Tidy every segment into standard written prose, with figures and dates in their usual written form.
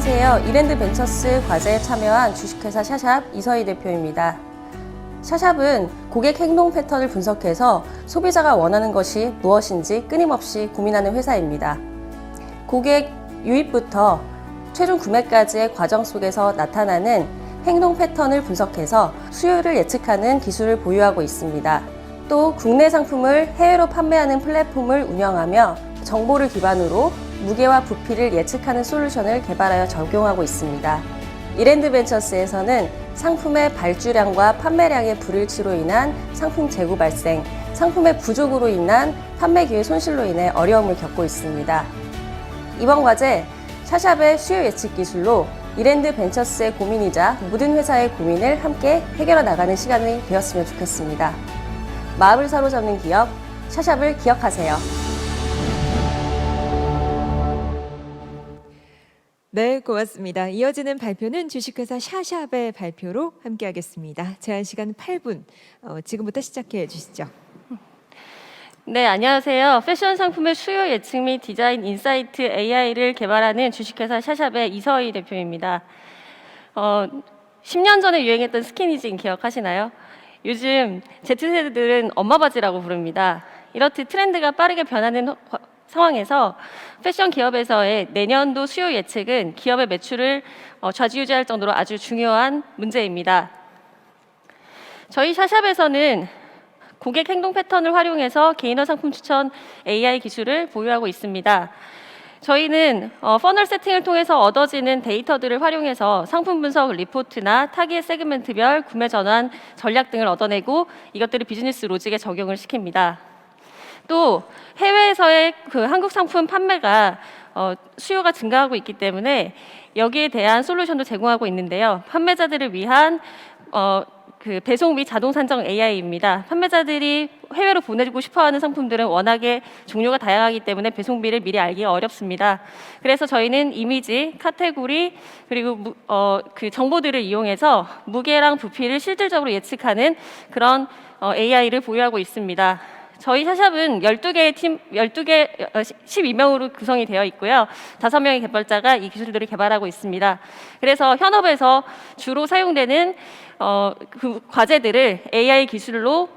안녕하세요. 이랜드 벤처스 과제에 참여한 주식회사 샤샵 이서희 대표입니다. 샤샵은 고객 행동 패턴을 분석해서 소비자가 원하는 것이 무엇인지 끊임없이 고민하는 회사입니다. 고객 유입부터 최종 구매까지의 과정 속에서 나타나는 행동 패턴을 분석해서 수요를 예측하는 기술을 보유하고 있습니다. 또 국내 상품을 해외로 판매하는 플랫폼을 운영하며 정보를 기반으로 무게와 부피를 예측하는 솔루션을 개발하여 적용하고 있습니다. 이랜드 벤처스에서는 상품의 발주량과 판매량의 불일치로 인한 상품 재고 발생, 상품의 부족으로 인한 판매 기회 손실로 인해 어려움을 겪고 있습니다. 이번 과제 샤샵의 수요 예측 기술로 이랜드 벤처스의 고민이자 모든 회사의 고민을 함께 해결해 나가는 시간이 되었으면 좋겠습니다. 마음을 사로잡는 기업, 샤샵을 기억하세요. 네, 고맙습니다. 이어지는 발표는 주식회사 샤샵의 발표로 함께하겠습니다. 제한 시간 8분, 지금부터 시작해 주시죠. 네, 안녕하세요. 패션 상품의 수요 예측 및 디자인 인사이트 AI를 개발하는 주식회사 샤샵의 이서희 대표입니다. 10년 전에 유행했던 스키니진 기억하시나요? 요즘 Z세대들은 엄마 바지라고 부릅니다. 이렇듯 트렌드가 빠르게 변하는 상황에서 패션 기업에서의 내년도 수요 예측은 기업의 매출을 좌지우지할 정도로 아주 중요한 문제입니다. 저희 샤샵에서는 고객 행동 패턴을 활용해서 개인화 상품 추천 AI 기술을 보유하고 있습니다. 저희는 퍼널 세팅을 통해서 얻어지는 데이터들을 활용해서 상품 분석 리포트나 타깃 세그멘트별 구매 전환 전략 등을 얻어내고 이것들을 비즈니스 로직에 적용을 시킵니다. 또 해외에서의 한국 상품 판매가 수요가 증가하고 있기 때문에 여기에 대한 솔루션도 제공하고 있는데요. 판매자들을 위한 배송 및 자동 산정 AI입니다. 판매자들이 해외로 보내고 싶어하는 상품들은 워낙에 종류가 다양하기 때문에 배송비를 미리 알기가 어렵습니다. 그래서 저희는 이미지, 카테고리 그리고 그 정보들을 이용해서 무게랑 부피를 실질적으로 예측하는 그런 AI를 보유하고 있습니다. 저희 샤샵은 12명으로 구성이 되어 있고요. 5명의 개발자가 이 기술들을 개발하고 있습니다. 그래서 현업에서 주로 사용되는 그 과제들을 AI 기술로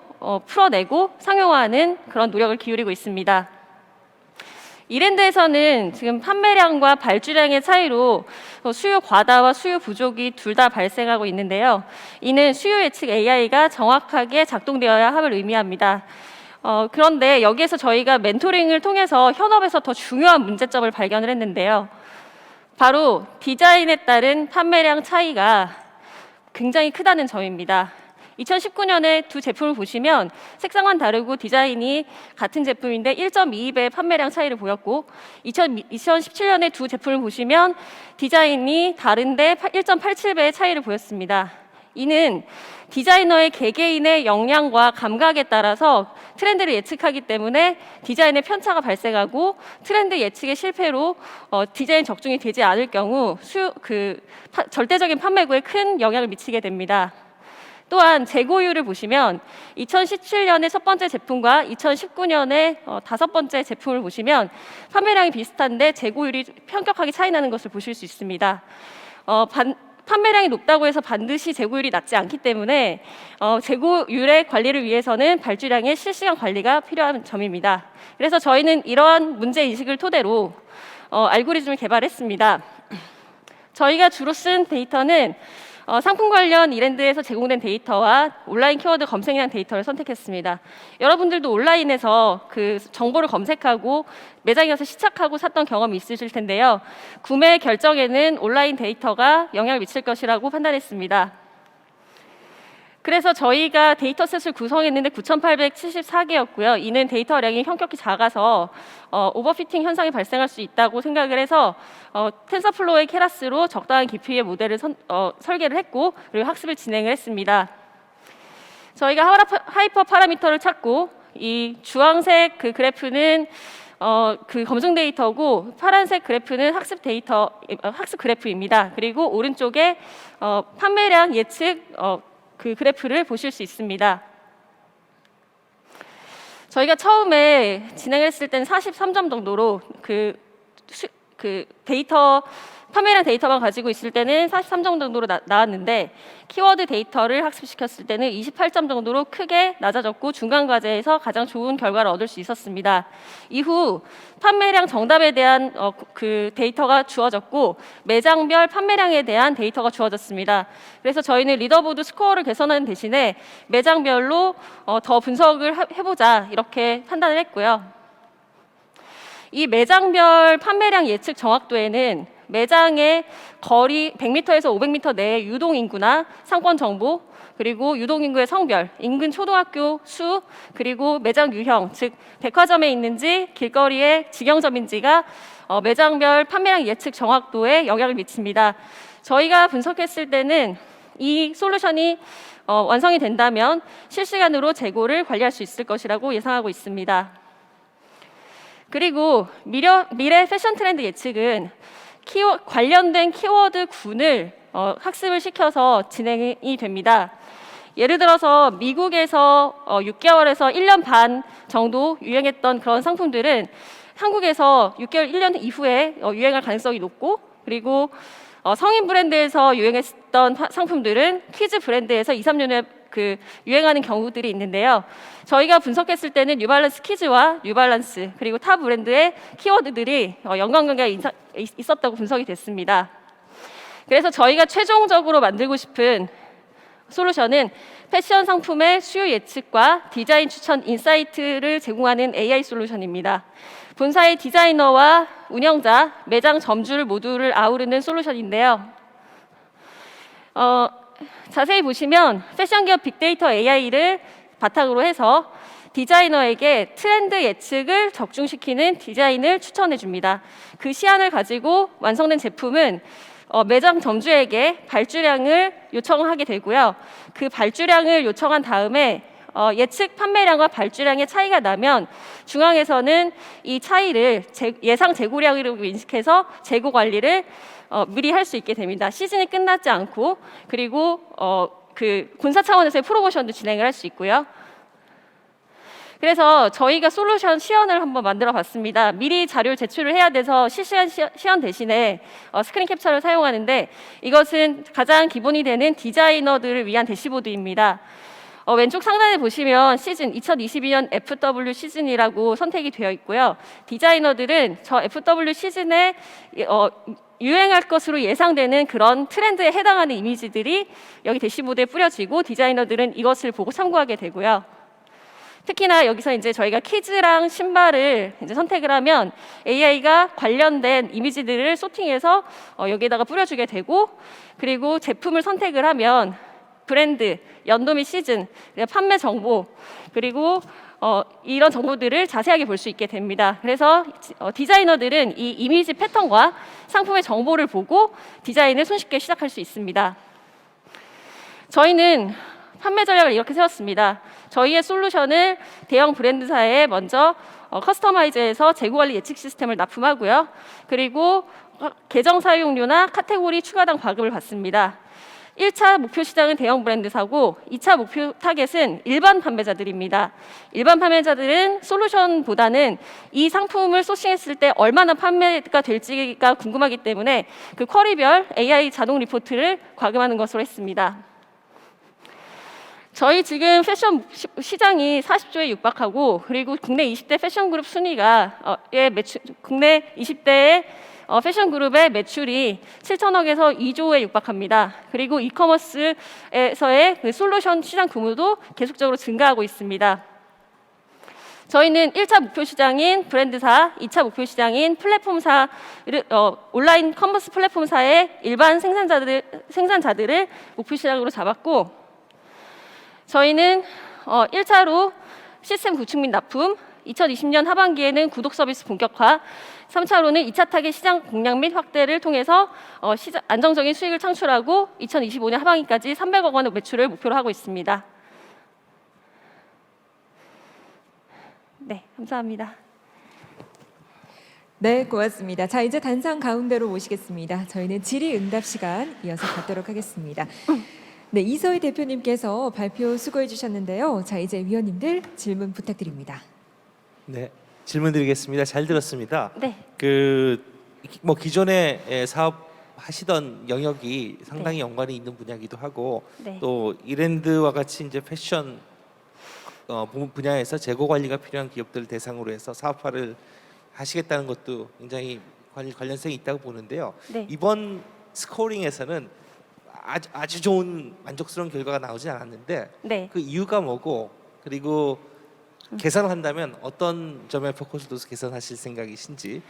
풀어내고 상용화하는 그런 노력을 기울이고 있습니다. 이랜드에서는 지금 판매량과 발주량의 차이로 수요 과다와 수요 부족이 둘 다 발생하고 있는데요. 이는 수요 예측 AI가 정확하게 작동되어야 함을 의미합니다. 그런데 여기에서 저희가 멘토링을 통해서 현업에서 더 중요한 문제점을 발견을 했는데요. 바로 디자인에 따른 판매량 차이가 굉장히 크다는 점입니다. 2019년에 두 제품을 보시면 색상만 다르고 디자인이 같은 제품인데 1.22배의 판매량 차이를 보였고 2017년에 두 제품을 보시면 디자인이 다른데 1.87배의 차이를 보였습니다. 이는 디자이너의 개개인의 역량과 감각에 따라서 트렌드를 예측하기 때문에 디자인의 편차가 발생하고 트렌드 예측의 실패로 디자인 적중이 되지 않을 경우 절대적인 판매구에 큰 영향을 미치게 됩니다. 또한 재고율을 보시면 2017년의 첫 번째 제품과 2019년의 다섯 번째 제품을 보시면 판매량이 비슷한데 재고율이 현격하게 차이 나는 것을 보실 수 있습니다. 판매량이 높다고 해서 반드시 재고율이 낮지 않기 때문에 재고율의 관리를 위해서는 발주량의 실시간 관리가 필요한 점입니다. 그래서 저희는 이러한 문제인식을 토대로 알고리즘을 개발했습니다. 저희가 주로 쓴 데이터는 상품 관련 이랜드에서 제공된 데이터와 온라인 키워드 검색량 데이터를 선택했습니다. 여러분들도 온라인에서 그 정보를 검색하고 매장에 가서 시착하고 샀던 경험이 있으실 텐데요. 구매 결정에는 온라인 데이터가 영향을 미칠 것이라고 판단했습니다. 그래서 저희가 데이터셋을 구성했는데 9,874개였고요. 이는 데이터량이 현격히 작아서 오버피팅 현상이 발생할 수 있다고 생각을 해서 텐서플로우의 케라스로 적당한 깊이의 모델을 설계를 했고 그리고 학습을 진행을 했습니다. 저희가 하이퍼 파라미터를 찾고 이 주황색 그 그래프는 그 검증 데이터고 파란색 그래프는 학습 그래프입니다. 그리고 오른쪽에 판매량 예측 그 그래프를 보실 수 있습니다. 저희가 처음에 진행했을 때는 43점 정도로 그 그 데이터 판매량 데이터만 가지고 있을 때는 43점 정도로 나왔는데 키워드 데이터를 학습시켰을 때는 28점 정도로 크게 낮아졌고 중간 과제에서 가장 좋은 결과를 얻을 수 있었습니다. 이후 판매량 정답에 대한 그 데이터가 주어졌고 매장별 판매량에 대한 데이터가 주어졌습니다. 그래서 저희는 리더보드 스코어를 개선하는 대신에 매장별로 더 분석을 해보자 이렇게 판단을 했고요. 이 매장별 판매량 예측 정확도에는 매장의 거리 100m에서 500m 내의 유동인구나 상권 정보, 그리고 유동인구의 성별, 인근 초등학교 수, 그리고 매장 유형, 즉 백화점에 있는지 길거리의 직영점인지가 매장별 판매량 예측 정확도에 영향을 미칩니다. 저희가 분석했을 때는 이 솔루션이 완성이 된다면 실시간으로 재고를 관리할 수 있을 것이라고 예상하고 있습니다. 그리고 미래 패션 트렌드 예측은 관련된 키워드 군을 학습을 시켜서 진행이 됩니다. 예를 들어서 미국에서 6개월에서 1년 반 정도 유행했던 그런 상품들은 한국에서 6개월, 1년 이후에 유행할 가능성이 높고, 그리고 성인 브랜드에서 유행했던 상품들은 키즈 브랜드에서 2, 3년 후에 그 유행하는 경우들이 있는데요. 저희가 분석했을 때는 뉴발란스 키즈와 뉴발란스 그리고 타 브랜드의 키워드들이 연관관계가 있었다고 분석이 됐습니다. 그래서 저희가 최종적으로 만들고 싶은 솔루션은 패션 상품의 수요 예측과 디자인 추천 인사이트를 제공하는 AI 솔루션입니다. 본사의 디자이너와 운영자, 매장 점주를 모두를 아우르는 솔루션인데요. 자세히 보시면 패션 기업 빅데이터 AI를 바탕으로 해서 디자이너에게 트렌드 예측을 적중시키는 디자인을 추천해 줍니다. 그 시안을 가지고 완성된 제품은 매장 점주에게 발주량을 요청하게 되고요. 그 발주량을 요청한 다음에 예측 판매량과 발주량의 차이가 나면 중앙에서는 이 차이를 예상 재고량으로 인식해서 재고 관리를 미리 할 수 있게 됩니다. 시즌이 끝나지 않고, 그리고 그 본사 차원에서의 프로모션도 진행을 할 수 있고요. 그래서 저희가 솔루션 시연을 한번 만들어 봤습니다. 미리 자료를 제출을 해야 돼서 실시간 시연 대신에 스크린 캡처를 사용하는데, 이것은 가장 기본이 되는 디자이너들을 위한 대시보드입니다. 왼쪽 상단에 보시면 시즌 2022년 FW 시즌이라고 선택이 되어 있고요. 디자이너들은 저 FW 시즌에 유행할 것으로 예상되는 그런 트렌드에 해당하는 이미지들이 여기 대시보드에 뿌려지고, 디자이너들은 이것을 보고 참고하게 되고요. 특히나 여기서 이제 저희가 키즈랑 신발을 이제 선택을 하면 AI가 관련된 이미지들을 소팅해서 여기에다가 뿌려주게 되고, 그리고 제품을 선택을 하면 브랜드, 연도 및 시즌, 판매 정보, 그리고 이런 정보들을 자세하게 볼 수 있게 됩니다. 그래서 디자이너들은 이 이미지 패턴과 상품의 정보를 보고 디자인을 손쉽게 시작할 수 있습니다. 저희는 판매 전략을 이렇게 세웠습니다. 저희의 솔루션을 대형 브랜드사에 먼저 커스터마이즈해서 재고관리 예측 시스템을 납품하고요. 그리고 계정 사용료나 카테고리 추가당 과금을 받습니다. 1차 목표 시장은 대형 브랜드사고 2차 목표 타겟은 일반 판매자들입니다. 일반 판매자들은 솔루션보다는 이 상품을 소싱했을 때 얼마나 판매가 될지가 궁금하기 때문에 그 쿼리별 AI 자동 리포트를 과금하는 것으로 했습니다. 저희 지금 패션 시장이 40조에 육박하고, 그리고 국내 20대 패션 그룹 순위가 국내 20대의 패션 그룹의 매출이 7천억에서 2조에 육박합니다. 그리고 이커머스에서의 그 솔루션 시장 규모도 계속적으로 증가하고 있습니다. 저희는 1차 목표 시장인 브랜드사, 2차 목표 시장인 플랫폼사, 온라인 커머스 플랫폼사의 일반 생산자들을 목표 시장으로 잡았고, 저희는 1차로 시스템 구축 및 납품, 2020년 하반기에는 구독 서비스 본격화, 3차로는 2차 타겟 시장 공략 및 확대를 통해서 안정적인 수익을 창출하고 2025년 하반기까지 300억 원의 매출을 목표로 하고 있습니다. 네, 감사합니다. 네, 고맙습니다. 자, 이제 단상 가운데로 모시겠습니다. 저희는 질의응답 시간 이어서 갖도록 하겠습니다. 네, 이서희 대표님께서 발표 수고해 주셨는데요. 자, 이제 위원님들 질문 부탁드립니다. 네, 질문 드리겠습니다. 잘 들었습니다. 네. 그 뭐 기존에 사업 하시던 영역이 상당히 연관이 있는 분야이기도 하고 네. 또 이랜드와 같이 이제 패션 분야에서 재고 관리가 필요한 기업들 대상으로 해서 사업화를 하시겠다는 것도 굉장히 관련성이 있다고 보는데요. 네. 이번 스코어링에서는 아주 좋은 만족스러운 결과가 나오지 않았는데 네. 그 이유가 뭐고 그리고 개선을 한다면 어떤 점에 포커스 둬서 개선하실 생각이신지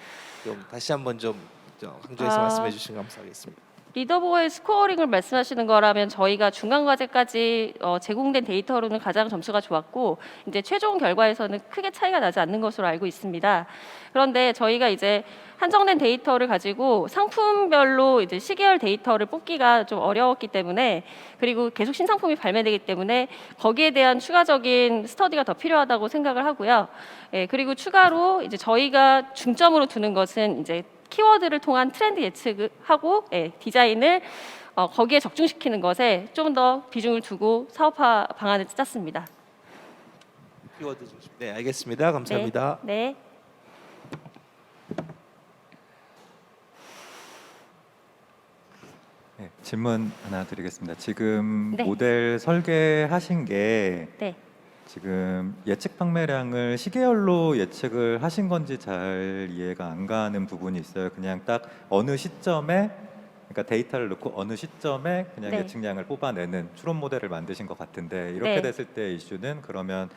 좀 다시 한번 좀 강조해서 말씀해 주시면 감사하겠습니다. 리더보의 스코어링을 말씀하시는 거라면 저희가 중간 과제까지 제공된 데이터로는 가장 점수가 좋았고 이제 최종 결과에서는 크게 차이가 나지 않는 것으로 알고 있습니다. 그런데 저희가 이제 한정된 데이터를 가지고 상품별로 이제 시계열 데이터를 뽑기가 좀 어려웠기 때문에 그리고 계속 신상품이 발매되기 때문에 거기에 대한 추가적인 스터디가 더 필요하다고 생각을 하고요. 예, 그리고 추가로 이제 저희가 중점으로 두는 것은 이제 키워드를 통한 트렌드 예측하고 디자인을 거기에 적중시키는 것에 좀 더 비중을 두고 사업화 방안을 짰습니다. 키워드 중심. 네, 알겠습니다. 감사합니다. 네. 네, 질문 하나 드리겠습니다. 지금 네. 모델 설계하신 게 네. 지금 예측 판매량을 시계열로 예측을 하신 건지 잘 이해가 안 가는 부분이 있어요. 그냥 딱 어느 시점에 그러니까 데이터를 넣고 어느 시점에 그냥 네. 예측량을 뽑아내는 추론 모델을 만드신 것 같은데 이렇게 네. 됐을 때 이슈는 그러면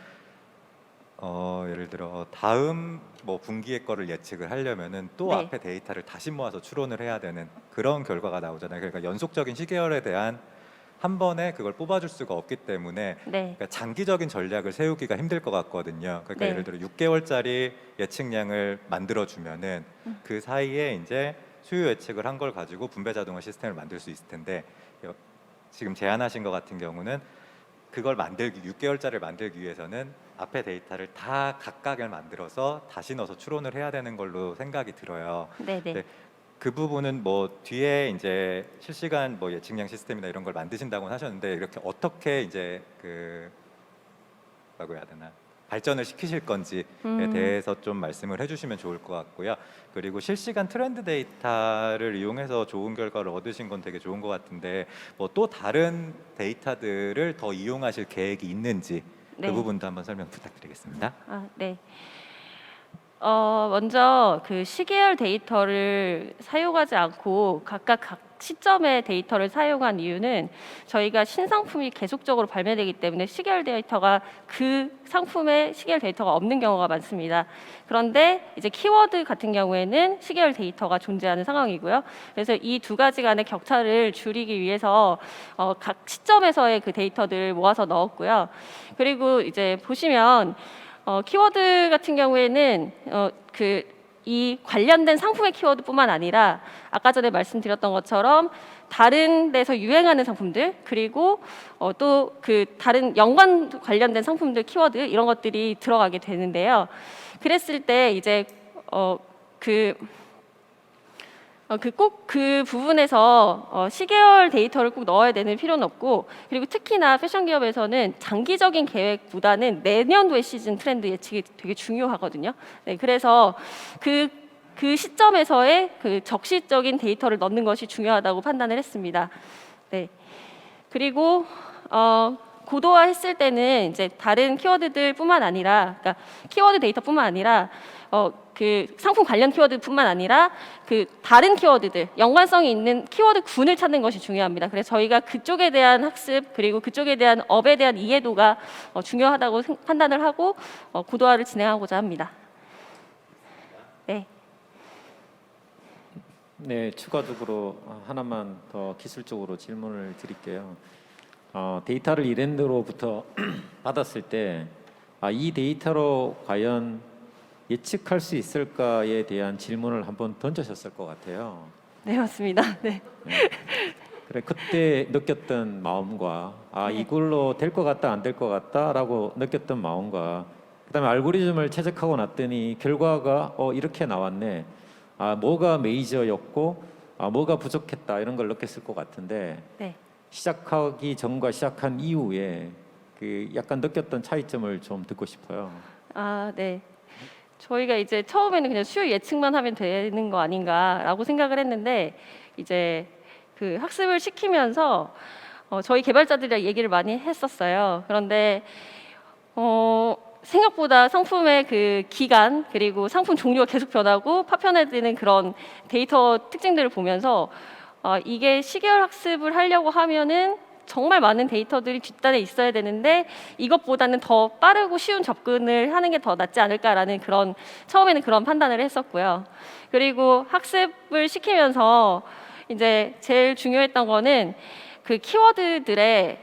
예를 들어 다음 뭐 분기의 거를 예측을 하려면은 또 네. 앞에 데이터를 다시 모아서 추론을 해야 되는 그런 결과가 나오잖아요. 그러니까 연속적인 시계열에 대한 한 번에 그걸 뽑아줄 수가 없기 때문에 네. 그러니까 장기적인 전략을 세우기가 힘들 것 같거든요. 그러니까 네. 예를 들어 6개월짜리 예측량을 만들어 주면은 그 사이에 이제 수요 예측을 한 걸 가지고 분배 자동화 시스템을 만들 수 있을 텐데 지금 제안하신 것 같은 경우는 그걸 만들기 6개월짜리를 만들기 위해서는 앞에 데이터를 다 각각을 만들어서 다시 넣어서 추론을 해야 되는 걸로 생각이 들어요. 네. 네. 네. 그 부분은 뭐 뒤에 이제 실시간 뭐 예측량 시스템이나 이런 걸 만드신다고 하셨는데 이렇게 어떻게 이제 그 뭐라고 해야 되나 발전을 시키실 건지에 대해서 좀 말씀을 해주시면 좋을 것 같고요. 그리고 실시간 트렌드 데이터를 이용해서 좋은 결과를 얻으신 건 되게 좋은 것 같은데 뭐 또 다른 데이터들을 더 이용하실 계획이 있는지 네. 그 부분도 한번 설명 부탁드리겠습니다. 네. 먼저 그 시계열 데이터를 사용하지 않고 각각 각 시점의 데이터를 사용한 이유는 저희가 신상품이 계속적으로 발매되기 때문에 시계열 데이터가 그 상품의 시계열 데이터가 없는 경우가 많습니다. 그런데 이제 키워드 같은 경우에는 시계열 데이터가 존재하는 상황이고요. 그래서 이 두 가지 간의 격차를 줄이기 위해서 각 시점에서의 그 데이터들을 모아서 넣었고요. 그리고 이제 보시면 키워드 같은 경우에는 이 관련된 상품의 키워드뿐만 아니라 아까 전에 말씀드렸던 것처럼 다른 데서 유행하는 상품들 그리고 또 그 다른 연관 관련된 상품들 키워드 이런 것들이 들어가게 되는데요. 그랬을 때 이제 꼭 그 부분에서 시계열 데이터를 꼭 넣어야 되는 필요는 없고 그리고 특히나 패션 기업에서는 장기적인 계획보다는 내년도의 시즌 트렌드 예측이 되게 중요하거든요. 네, 그래서 그 시점에서의 그 적시적인 데이터를 넣는 것이 중요하다고 판단을 했습니다. 네. 그리고 고도화했을 때는 이제 다른 키워드들뿐만 아니라, 그러니까 키워드 데이터뿐만 아니라 그 상품 관련 키워드뿐만 아니라 그 다른 키워드들 연관성이 있는 키워드 군을 찾는 것이 중요합니다. 그래서 저희가 그쪽에 대한 학습 그리고 그쪽에 대한 업에 대한 이해도가 중요하다고 판단을 하고 고도화를 진행하고자 합니다. 네. 네, 추가적으로 하나만 더 기술적으로 질문을 드릴게요. 데이터를 이랜드로부터 받았을 때 이 데이터로 과연 예측할 수 있을까에 대한 질문을 한번 던져셨을 것 같아요. 네, 맞습니다. 네. 그래 그때 느꼈던 마음과 네. 이걸로 될 것 같다 안 될 것 같다라고 느꼈던 마음과 그다음에 알고리즘을 채택하고 났더니 결과가 이렇게 나왔네. 뭐가 메이저였고 뭐가 부족했다 이런 걸 느꼈을 것 같은데 네. 시작하기 전과 시작한 이후에 그 약간 느꼈던 차이점을 좀 듣고 싶어요. 네. 저희가 이제 처음에는 그냥 수요 예측만 하면 되는 거 아닌가라고 생각을 했는데 이제 그 학습을 시키면서 저희 개발자들이랑 얘기를 많이 했었어요. 그런데 생각보다 상품의 그 기간 그리고 상품 종류가 계속 변하고 파편화되는 그런 데이터 특징들을 보면서 이게 시계열 학습을 하려고 하면은 정말 많은 데이터들이 뒷단에 있어야 되는데 이것보다는 더 빠르고 쉬운 접근을 하는 게 더 낫지 않을까라는 그런 처음에는 그런 판단을 했었고요. 그리고 학습을 시키면서 이제 제일 중요했던 거는 그 키워드들의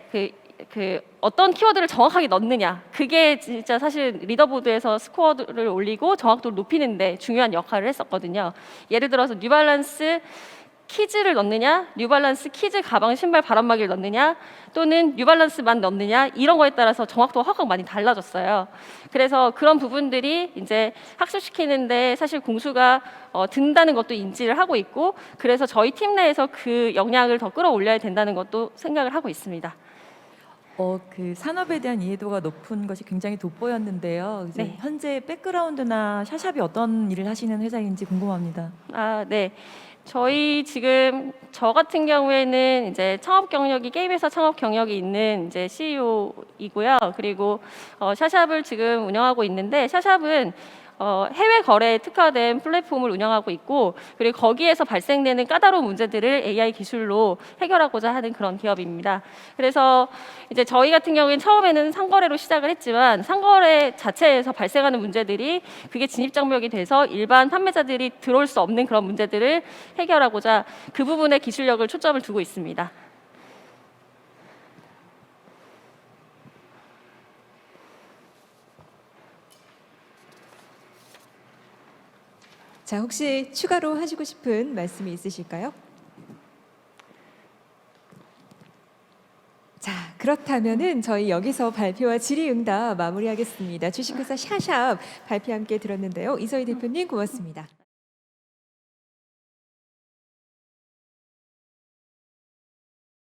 그 어떤 키워드를 정확하게 넣느냐, 그게 진짜 사실 리더보드에서 스코어를 올리고 정확도를 높이는데 중요한 역할을 했었거든요. 예를 들어서 뉴발란스 키즈를 넣느냐, 뉴발란스 키즈 가방 신발 바람막이를 넣느냐, 또는 뉴발란스만 넣느냐, 이런 거에 따라서 정확도가 확 많이 달라졌어요. 그래서 그런 부분들이 이제 학습시키는데 사실 공수가 든다는 것도 인지를 하고 있고, 그래서 저희 팀 내에서 그 역량을 더 끌어올려야 된다는 것도 생각을 하고 있습니다. 그 산업에 대한 이해도가 높은 것이 굉장히 돋보였는데요. 이제 네. 현재 백그라운드나 샤샵이 어떤 일을 하시는 회사인지 궁금합니다. 네. 저희 지금 저 같은 경우에는 이제 창업 경력이 게임회사 창업 경력이 있는 이제 CEO이고요. 그리고 샤샵을 지금 운영하고 있는데 샤샵은 해외 거래에 특화된 플랫폼을 운영하고 있고, 그리고 거기에서 발생되는 까다로운 문제들을 AI 기술로 해결하고자 하는 그런 기업입니다. 그래서 이제 저희 같은 경우에는 처음에는 상거래로 시작을 했지만 상거래 자체에서 발생하는 문제들이 그게 진입장벽이 돼서 일반 판매자들이 들어올 수 없는 그런 문제들을 해결하고자 그 부분에 기술력을 초점을 두고 있습니다. 자, 혹시 추가로 하시고 싶은 말씀이 있으실까요? 자, 그렇다면은 저희 여기서 발표와 질의응답 마무리하겠습니다. 주식회사 샤샵 발표 함께 들었는데요. 이서희 대표님 고맙습니다.